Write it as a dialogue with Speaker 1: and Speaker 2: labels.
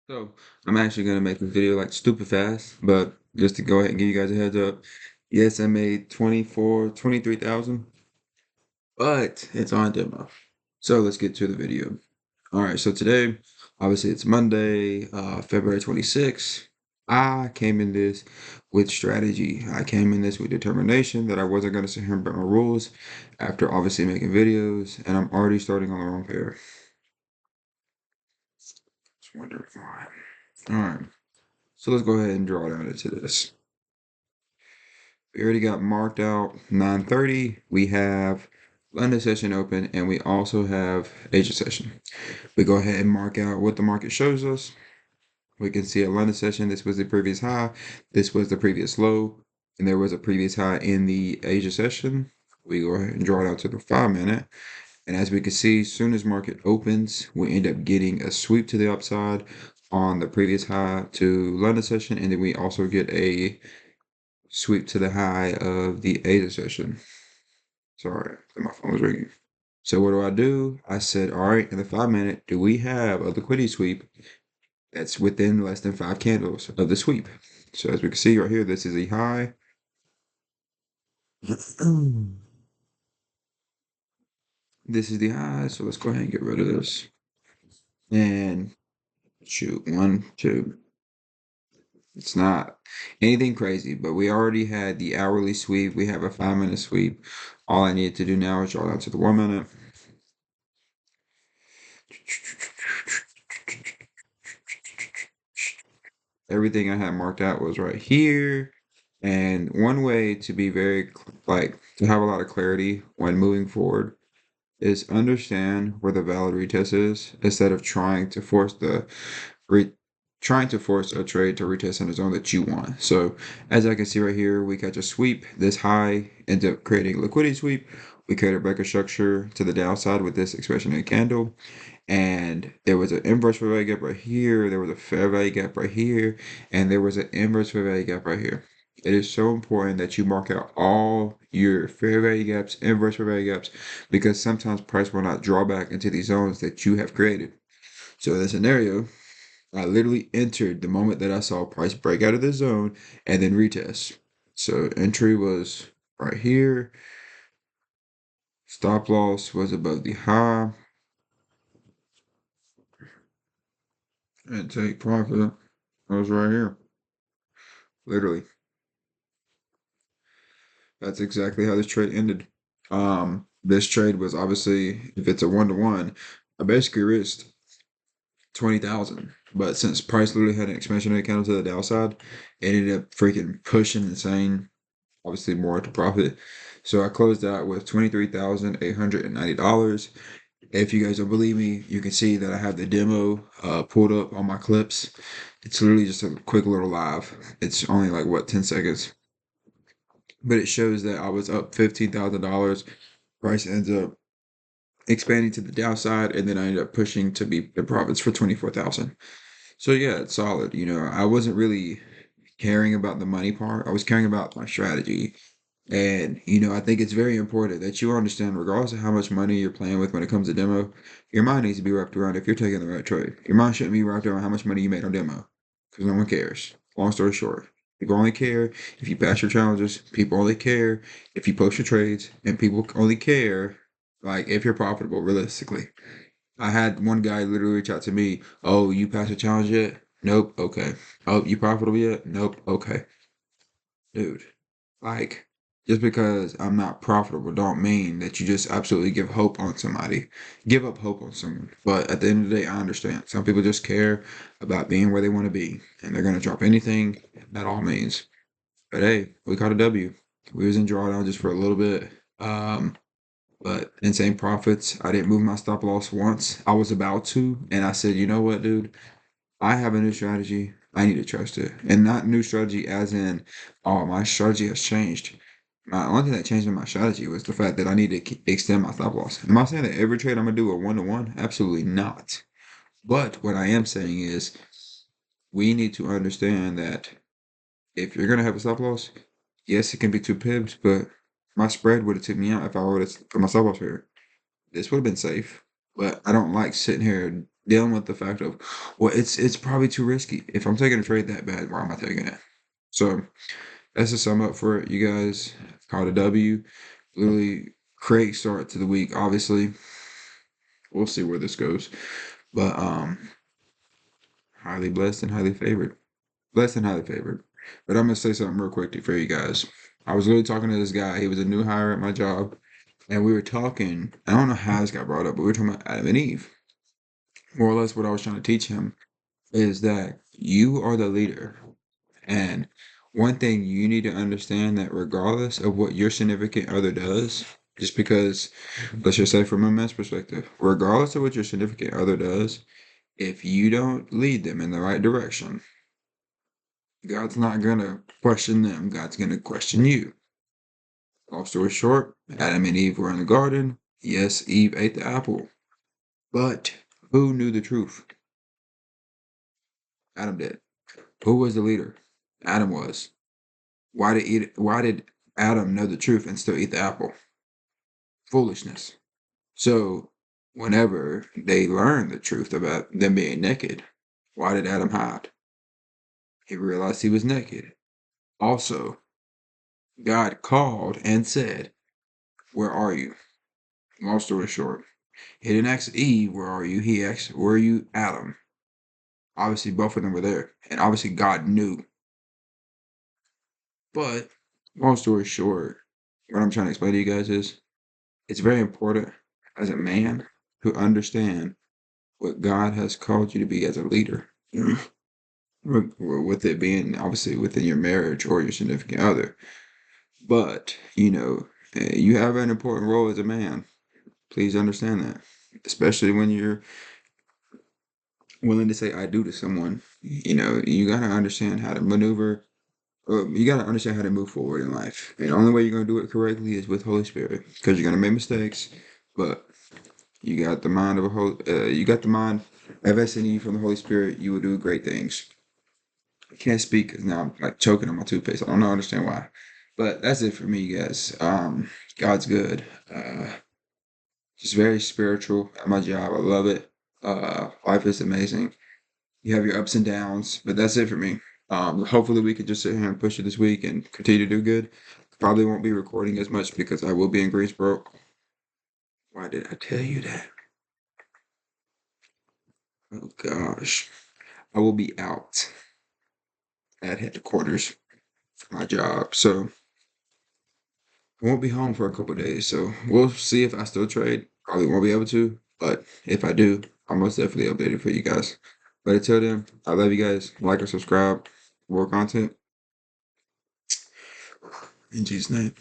Speaker 1: So I'm actually gonna make this video like stupid fast, but just to go ahead and give you guys a heads up, yes, I made 23,000, but it's on demo. So let's get to the video. All right, so today, obviously it's Monday, February 26th. I came in this with strategy. I came in this with determination that I wasn't gonna sit here and break my rules after obviously making videos, and I'm already starting on the wrong pair. Just wondering why. All right. So let's go ahead and draw down into this. We already got marked out 9:30. We have London session open and we also have Asia session. We go ahead and mark out what the market shows us. We can see a London session, this was the previous high, this was the previous low, and there was a previous high in the Asia session. We go ahead and draw it out to the 5-minute. And as we can see, as soon as market opens, we end up getting a sweep to the upside on the previous high to London session, and then we also get a sweep to the high of the Asia session. Sorry, my phone was ringing. So what do? I said, all right, in the 5-minute, do we have a liquidity sweep that's within less than 5 candles of the sweep? So as we can see right here, this is a high. This is the high, so let's go ahead and get rid of this. And shoot, 1, 2. It's not anything crazy, but we already had the hourly sweep. We have a 5-minute sweep. All I need to do now is draw down to the 1-minute. Everything I had marked out was right here. And one way to be very, to have a lot of clarity when moving forward is understand where the valid retest is instead of re trying to force a trade to retest in the zone that you want. So as I can see right here, we catch a sweep. This high ends up creating a liquidity sweep. We create a breaker structure to the downside with this expansionary candle. And there was an inverse fair value gap right here. There was a fair value gap right here. And there was an inverse fair value gap right here. It is so important that you mark out all your fair value gaps, inverse fair value gaps, because sometimes price will not draw back into these zones that you have created. So in this scenario, I literally entered the moment that I saw price break out of the zone and then retest. So entry was right here. Stop loss was above the high. And take profit was right here. Literally. That's exactly how this trade ended. This trade was obviously, if it's a 1-to-1, I basically risked 20,000. But since price literally had an expansionary candle to the downside, it ended up freaking pushing insane, obviously more to profit. So I closed out with $23,890. If you guys don't believe me, you can see that I have the demo pulled up on my clips. It's literally just a quick little live. It's only like what, 10 seconds. But it shows that I was up $15,000. Price ends up expanding to the downside, and then I ended up pushing to be the profits for 24,000. So yeah, it's solid. I wasn't really caring about the money part. I was caring about my strategy. And I think it's very important that you understand, regardless of how much money you're playing with when it comes to demo, your mind needs to be wrapped around if you're taking the right trade. Your mind shouldn't be wrapped around how much money you made on demo, because no one cares. Long story short, people only care if you pass your challenges. People only care if you post your trades, and people only care like if you're profitable. Realistically, I had one guy literally reach out to me. Oh, you passed your challenge yet? Nope. Okay. Oh, you profitable yet? Nope. Okay. Dude, like, just because I'm not profitable don't mean that you just absolutely give hope on somebody. Give up hope on someone. But at the end of the day, I understand. Some people just care about being where they want to be, and they're gonna drop anything that all means. But hey, we caught a W. We was in drawdown just for a little bit. But insane profits. I didn't move my stop loss once. I was about to, and I said, you know what, dude? I have a new strategy. I need to trust it. And not new strategy as in, oh, my strategy has changed. My only thing that changed in my strategy was the fact that I need to extend my stop loss. Am I saying that every trade I'm gonna do a 1-to-1? Absolutely not. But what I am saying is we need to understand that if you're gonna have a stop loss, yes, it can be 2 pips, but my spread would have took me out if I would have put my stop loss here. This would have been safe, but I don't like sitting here dealing with the fact of, well, it's probably too risky. If I'm taking a trade that bad, why am I taking it? So that's to sum up for it, you guys. Caught a W. Literally great start to the week. Obviously, we'll see where this goes, but highly blessed and highly favored. Blessed and highly favored. But I'm gonna say something real quick for you guys. I was literally talking to this guy. He was a new hire at my job, and we were talking. I don't know how this got brought up, but we were talking about Adam and Eve. More or less, what I was trying to teach him is that you are the leader. And one thing you need to understand that regardless of what your significant other does, just because, let's just say from a man's perspective, regardless of what your significant other does, if you don't lead them in the right direction, God's not going to question them. God's going to question you. Long story short, Adam and Eve were in the garden. Yes, Eve ate the apple. But who knew the truth? Adam did. Who was the leader? Adam was. Why did Adam know the truth and still eat the apple? Foolishness. So whenever they learned the truth about them being naked, why did Adam hide? He realized he was naked. Also, God called and said, "Where are you?" Long story short, he didn't ask Eve, "Where are you?" He asked, "Where are you, Adam?" Obviously, both of them were there, and obviously God knew. But long story short, what I'm trying to explain to you guys is it's very important as a man to understand what God has called you to be as a leader. With it being obviously within your marriage or your significant other. But, you have an important role as a man. Please understand that. Especially when you're willing to say I do to someone. You got to understand how to maneuver. You got to understand how to move forward in life. And the only way you're going to do it correctly is with Holy Spirit. Because you're going to make mistakes. But you got the mind of you got the mind of SNE from the Holy Spirit. You will do great things. I can't speak because now I'm like choking on my toothpaste. I don't understand why. But that's it for me, guys. God's good. Just very spiritual at my job. I love it. Life is amazing. You have your ups and downs, but that's it for me. Hopefully we can just sit here and push it this week and continue to do good. Probably won't be recording as much because I will be in Greensboro. Why did I tell you that? Oh gosh. I will be out at headquarters for my job. So I won't be home for a couple of days, so we'll see if I still trade. Probably won't be able to, but if I do, I'll most definitely update it for you guys. But until then, I love you guys. Like and subscribe. More content. In Jesus' name.